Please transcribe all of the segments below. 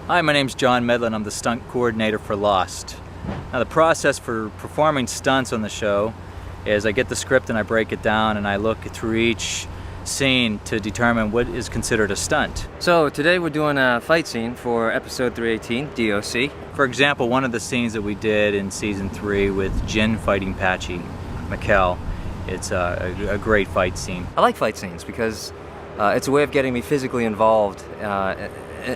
Hi, my name's John Medlin. I'm the stunt coordinator for Lost. Now, the process for performing stunts on the show is I get the script and I break it down and I look through each scene to determine what is considered a stunt. So today we're doing a fight scene for episode 318, DOC. For example, one of the scenes that we did in season 3 with Jin fighting Patchy McKell, it's a great fight scene. I like fight scenes because it's a way of getting me physically involved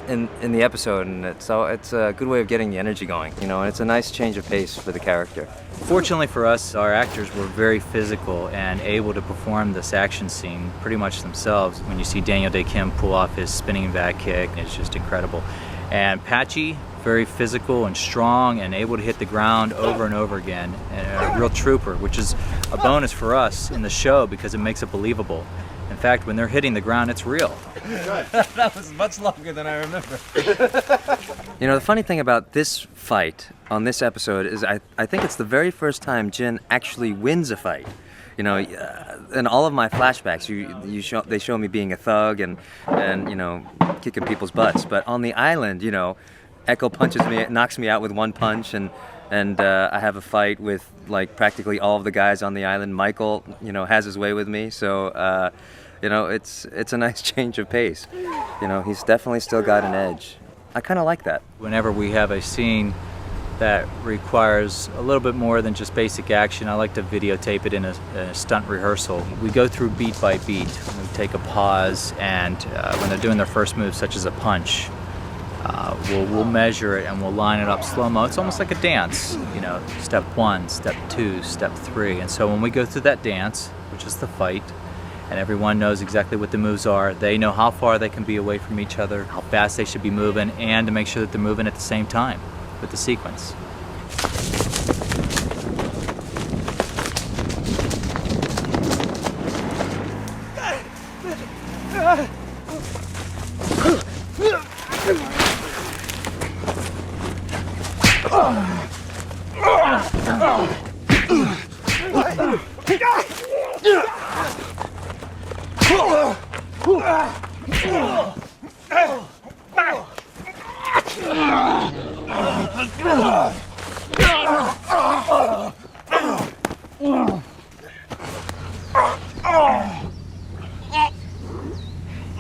in the episode, and it's a good way of getting the energy going, you know, and it's a nice change of pace for the character. Fortunately for us, our actors were very physical and able to perform this action scene pretty much themselves. When you see Daniel Dae Kim pull off his spinning back kick, it's just incredible. And Patchy, very physical and strong and able to hit the ground over and over again, and a real trooper, which is a bonus for us in the show because it makes it believable. In fact, when they're hitting the ground, it's real. That was much longer than I remember. You know, the funny thing about this fight on this episode is I think it's the very first time Jin actually wins a fight. You know, in all of my flashbacks, they show me being a thug and you know, kicking people's butts. But on the island, you know, Echo punches me, knocks me out with one punch, and I have a fight with like practically all of the guys on the island. Michael, you know, has his way with me, so you know, it's a nice change of pace. You know, he's definitely still got an edge. I kind of like that. Whenever we have a scene that requires a little bit more than just basic action, I like to videotape it in a stunt rehearsal. We go through beat by beat. We take a pause, and when they're doing their first move, such as a punch, we'll measure it and we'll line it up slow-mo. It's almost like a dance, you know, step 1, step 2, step 3. And so when we go through that dance, which is the fight, and everyone knows exactly what the moves are, they know how far they can be away from each other, how fast they should be moving, and to make sure that they're moving at the same time with the sequence.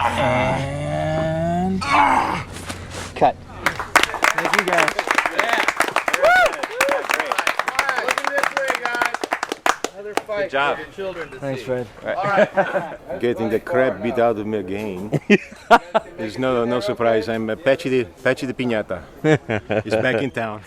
And cut. Thank you guys. Good job. Thanks, Fred. Getting the crap beat out of me again. There's no surprise. I'm Patchy the Piñata. He's back in town.